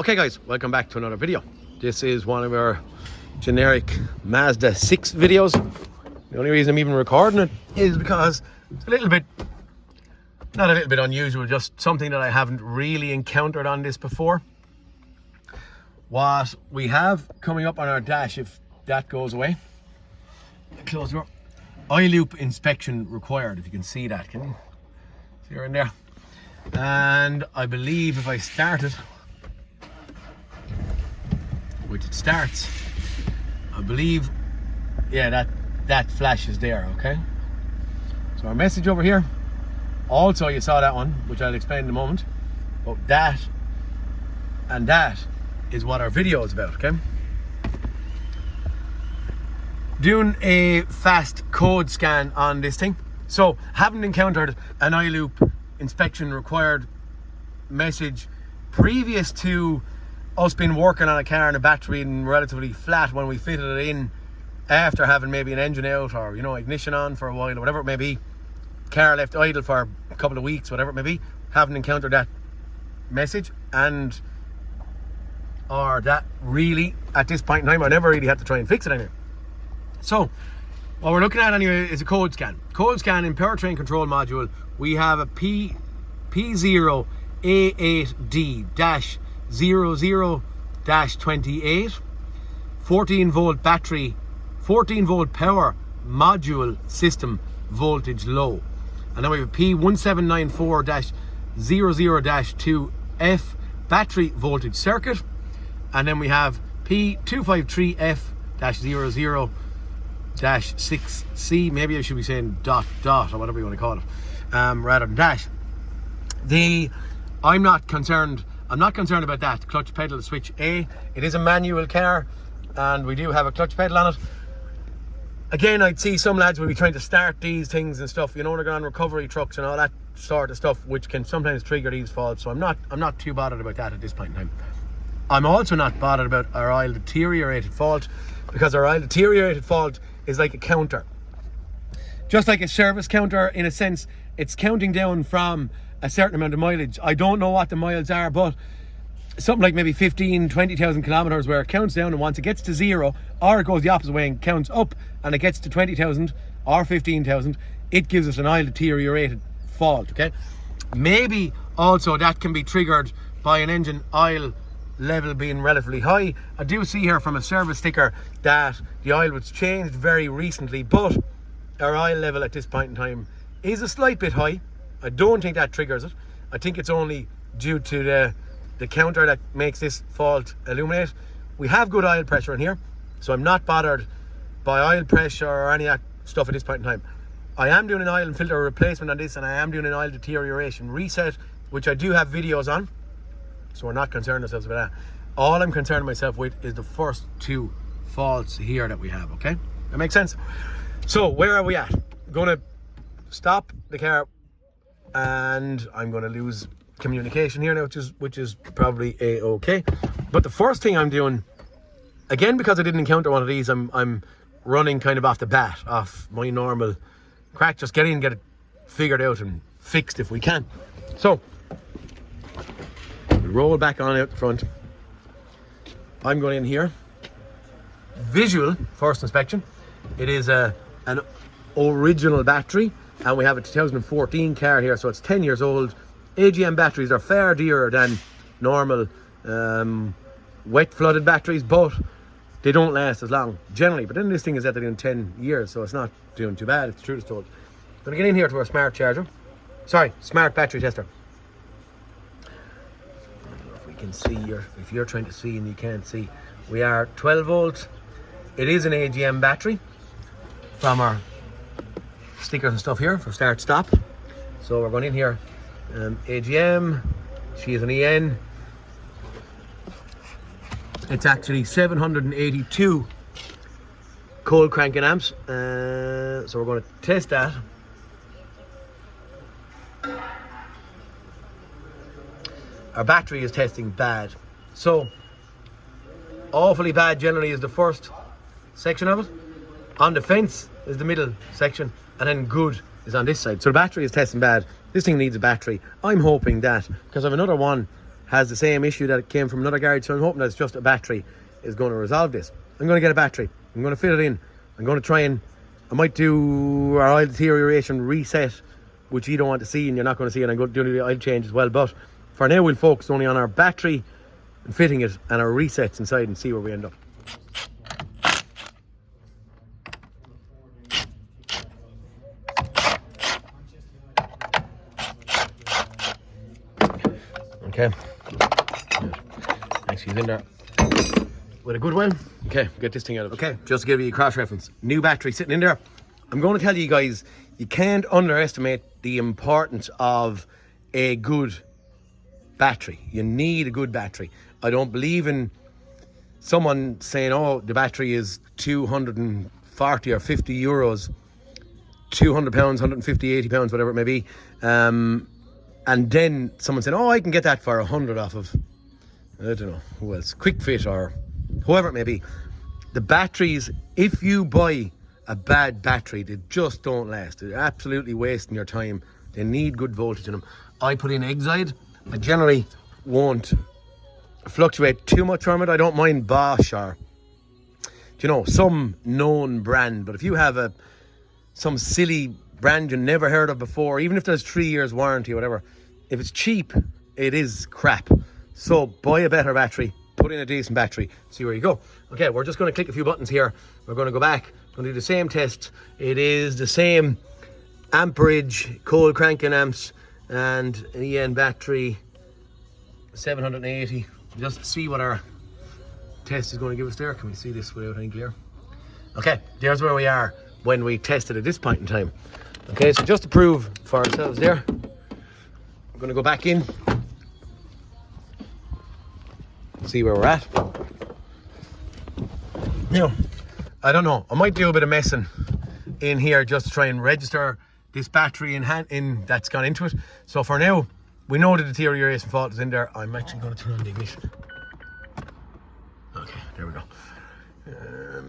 Okay guys, welcome back to another video. This is one of our generic Mazda 6 videos. The only reason I'm even recording it is because it's a little bit, not a little bit unusual, just something that I haven't really encountered on this before. What we have coming up on our dash, if that goes away, close door, i-ELOOP inspection required, if you can see that, can you? See her in there? And I believe if I start it, which it starts, I believe, yeah, that flash is there, okay? So our message over here, also you saw that one, which I'll explain in a moment, but that and that is what our video is about, okay? Doing a fast code scan on this thing. So haven't encountered an i-ELOOP inspection required message previous to us been working on a car and a battery and relatively flat when we fitted it in after having maybe an engine out or, you know, ignition on for a while or whatever it may be, car left idle for a couple of weeks, whatever it may be. Haven't encountered that message, and or that really at this point in time I never really had to try and fix it anyway. So what we're looking at anyway is a code scan. Code scan in powertrain control module. We have a P0A8D-00-28 14 volt battery, 14 volt power module system voltage low. And then we have a P1794-00-2F battery voltage circuit. And then we have P253F-00-6C, maybe I should be saying dot or whatever you want to call it, rather than dash. I'm not concerned about that clutch pedal switch A. It is a manual car and we do have a clutch pedal on it. Again, I'd see some lads will be trying to start these things and stuff, you know, they're going on recovery trucks and all that sort of stuff, which can sometimes trigger these faults. So I'm not too bothered about that at this point in time. I'm also not bothered about our oil deteriorated fault, because our oil deteriorated fault is like a counter. Just like a service counter, in a sense, it's counting down from a certain amount of mileage. I don't know what the miles are, but something like maybe 15, 20,000 kilometers, where it counts down, and once it gets to zero, or it goes the opposite way and counts up and it gets to 20,000 or 15,000, it gives us an oil deteriorated fault, okay? Maybe also that can be triggered by an engine oil level being relatively high. I do see here from a service sticker that the oil was changed very recently, but our oil level at this point in time is a slight bit high. I don't think that triggers it. I think it's only due to the counter that makes this fault illuminate. We have good oil pressure in here, so I'm not bothered by oil pressure or any of that stuff at this point in time. I am doing an oil and filter replacement on this, and I am doing an oil deterioration reset, which I do have videos on, so we're not concerned ourselves about that. All I'm concerned myself with is the first two faults here that we have, okay? That makes sense? So where are we at? I'm gonna stop the car and I'm gonna lose communication here now, which is probably a-okay. But the first thing I'm doing, again, because I didn't encounter one of these, I'm running kind of off the bat, off my normal crack, just get in, get it figured out and fixed if we can. So we roll back on out the front. I'm going in here. Visual first inspection. It is an original battery, and we have a 2014 car here, so it's 10 years old. AGM batteries are far dearer than normal wet flooded batteries, but they don't last as long generally. But then this thing is at doing 10 years, so it's not doing too bad, if the truth is told. I'm going to get in here to our smart charger. Sorry, smart battery tester. I don't know if we can see, if you're trying to see and you can't see. We are 12 volts. It is an AGM battery from our stickers and stuff here for start stop. So we're going in here. AGM, she is an EN. It's actually 782 cold cranking amps. So we're going to test that. Our battery is testing bad. So awfully bad generally is the first section of it. On the fence is the middle section, and then good is on this side. So the battery is testing bad. This thing needs a battery. I'm hoping that, because I have another one has the same issue that came from another garage, so I'm hoping that it's just a battery is going to resolve this. I'm going to get a battery, I'm going to fit it in, I'm going to try and, I might do our oil deterioration reset, which you don't want to see and you're not going to see, and I'm going to do the oil change as well. But for now we'll focus only on our battery and fitting it and our resets inside and see where we end up. Okay, actually he's in there with a good one. Okay, get this thing out of it. Okay, just to give you a cross reference, new battery sitting in there. I'm going to tell you guys, you can't underestimate the importance of a good battery. You need a good battery. I don't believe in someone saying, oh, the battery is 240 or 50 euros, 200 pounds, 150, 80 pounds, whatever it may be. And then someone said, oh, I can get that for 100 off of, I don't know, who else, Quick Fit or whoever it may be. The batteries, if you buy a bad battery, they just don't last. They're absolutely wasting your time. They need good voltage in them. I put in Exide. I generally won't fluctuate too much from it. I don't mind Bosch or, you know, some known brand. But if you have some silly brand you never heard of before, even if there's 3 years warranty or whatever, if it's cheap, it is crap. So buy a better battery, put in a decent battery, see where you go. Okay, we're just going to click a few buttons here. We're going to go back, going to do the same test. It is the same amperage, cold cranking amps, and an EN battery, 780. Just see what our test is going to give us there. Can we see this without any glare? Okay, there's where we are when we tested at this point in time. Okay, so just to prove for ourselves there, I'm going to go back in, see where we're at. Now, I don't know, I might do a bit of messing in here just to try and register this battery in that's gone into it. So for now, we know the deterioration fault is in there. I'm actually going to turn on the ignition. Okay, there we go.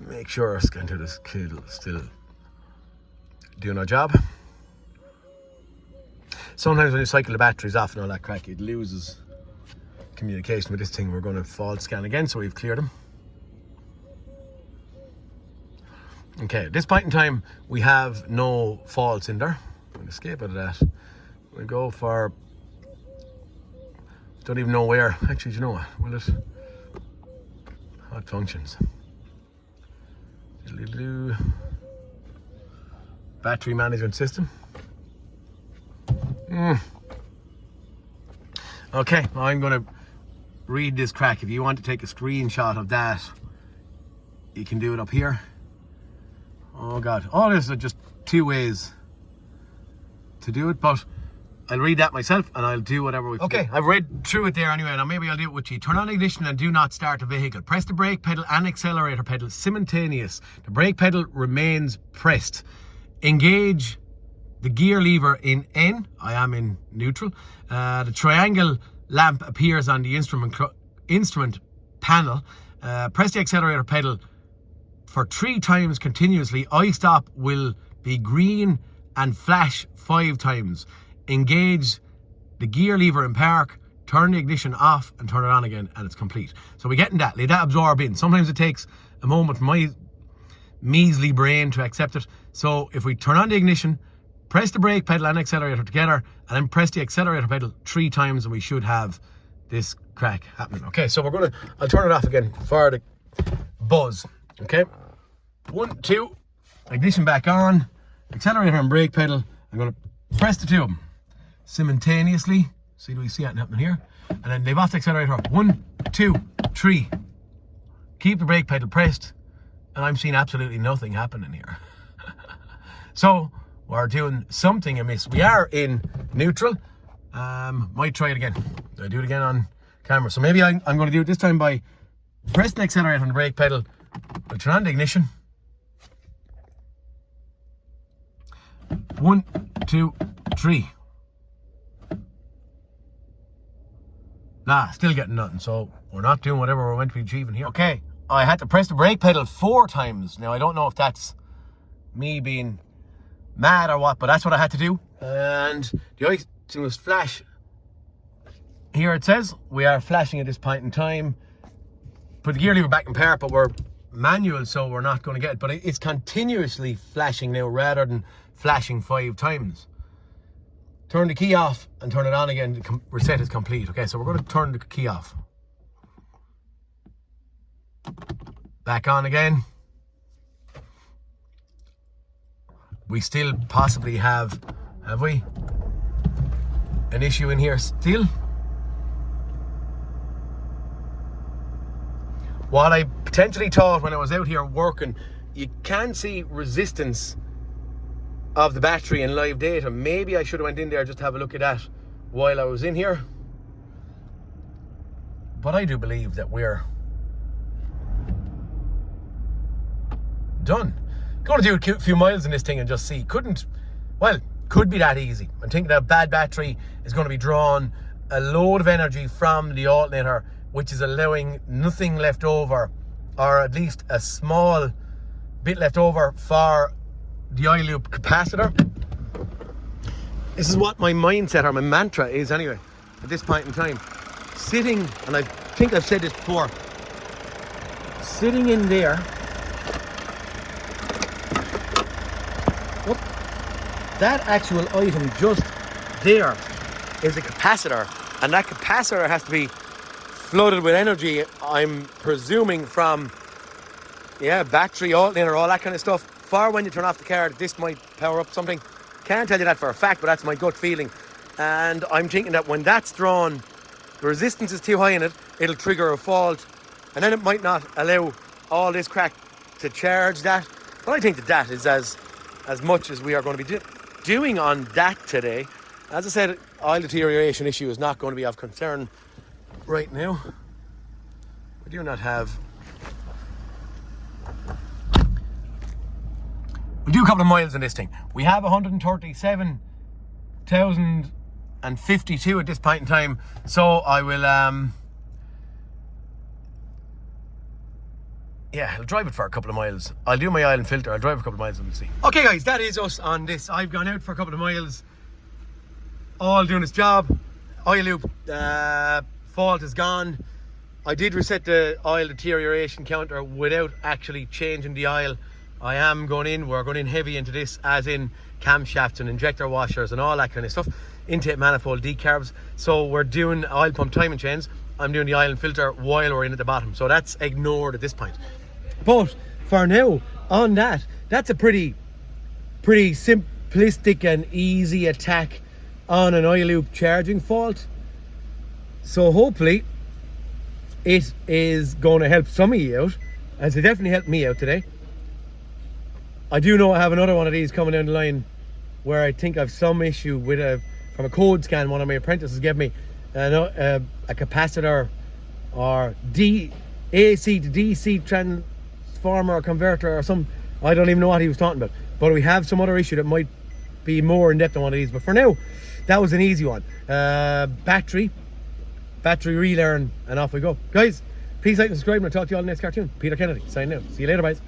Make sure our scan to this cable is still doing our job. Sometimes when you cycle the batteries off and all that crack, it loses communication with this thing. We're going to fault scan again, so we've cleared them. Okay, at this point in time, we have no faults in there. We'll escape out of that. We'll go for, don't even know where. Actually, do you know what? Will it? Hot functions. Battery management system. Okay, I'm going to read this crack. If you want to take a screenshot of that, you can do it up here. Oh God, oh, there's just two ways to do it, but I'll read that myself and I'll do whatever we Okay, I've read through it there anyway. Now maybe I'll do it with you. Turn on ignition and do not start the vehicle. Press the brake pedal and accelerator pedal simultaneous. The brake pedal remains pressed. Engage the gear lever in N. I am in neutral. The triangle lamp appears on the instrument panel. Press the accelerator pedal for 3 times continuously. I-stop will be green and flash 5 times. Engage the gear lever in park, turn the ignition off and turn it on again, and it's complete. So we're getting that. Let that absorb in. Sometimes it takes a moment for my measly brain to accept it. So if we turn on the ignition, press the brake pedal and accelerator together, and then press the accelerator pedal 3 times, and we should have this crack happening. Okay, so I'll turn it off again for the buzz. Okay, 1, 2, ignition back on, accelerator and brake pedal. I'm going to press the 2 of them simultaneously. See, do we see anything happening here? And then leave off the accelerator. 1, 2, 3. Keep the brake pedal pressed, and I'm seeing absolutely nothing happening here. So we're doing something amiss. We are in neutral. Might try it again. I'll do it again on camera. So maybe I'm going to do it this time by pressing the accelerator and the brake pedal. I'll turn on the ignition. 1, 2, 3. Nah, still getting nothing. So we're not doing whatever we're meant to be achieving here. Okay, I had to press the brake pedal 4 times. Now I don't know if that's me being mad or what, but that's what I had to do. And the icing was flash here it says we are flashing at this point in time. Put the gear lever back in park, but we're manual, so we're not going to get it. But it's continuously flashing now rather than flashing 5 times. Turn the key off and turn it on again. Reset is complete. Okay, so we're going to turn the key off. Back on again. We still possibly have we? An issue in here still? What I potentially thought when I was out here working, you can see resistance of the battery in live data. Maybe I should have went in there just to have a look at that while I was in here. But I do believe that we're done. Going to do a few miles in this thing and just see. Could be that easy. I'm thinking that a bad battery is going to be drawing a load of energy from the alternator, which is allowing nothing left over, or at least a small bit left over for the i-ELOOP capacitor. This is what my mindset or my mantra is anyway at this point in time. Sitting, and I think I've said this before, sitting in there. That actual item just there is a capacitor, and that capacitor has to be flooded with energy, I'm presuming, from battery, alternator, all that kind of stuff. For when you turn off the car, this might power up something. Can't tell you that for a fact, but that's my gut feeling. And I'm thinking that when that's drawn, the resistance is too high in it, it'll trigger a fault, and then it might not allow all this crack to charge that. But I think that is as much as we are going to be doing on that today. As I said, oil deterioration issue is not going to be of concern right now. We do not have... We'll do a couple of miles in this thing. We have 137,052 at this point in time. So I will... I'll drive it for a couple of miles. I'll do my oil and filter. I'll drive a couple of miles and we'll see. Okay guys, that is us on this. I've gone out for a couple of miles, all doing its job. i-ELOOP fault is gone. I did reset the oil deterioration counter without actually changing the oil. we're going in heavy into this, as in camshafts and injector washers and all that kind of stuff. Intake manifold, decarbs. So we're doing oil pump timing chains. I'm doing the oil and filter while we're in at the bottom. So that's ignored at this point. But for now, on that's a pretty simplistic and easy attack on an i-ELOOP charging fault. So hopefully it is going to help some of you out, as it definitely helped me out today. I do know I have another one of these coming down the line where I think I've some issue with from a code scan one of my apprentices gave me a capacitor or AC to DC transformer or converter or some, I don't even know what he was talking about. But we have some other issue that might be more in depth on one of these. But for now, that was an easy one. Battery relearn, and off we go. Guys, please like and subscribe, and I'll talk to you all in the next cartoon. Peter Kennedy, signing out. See you later, guys.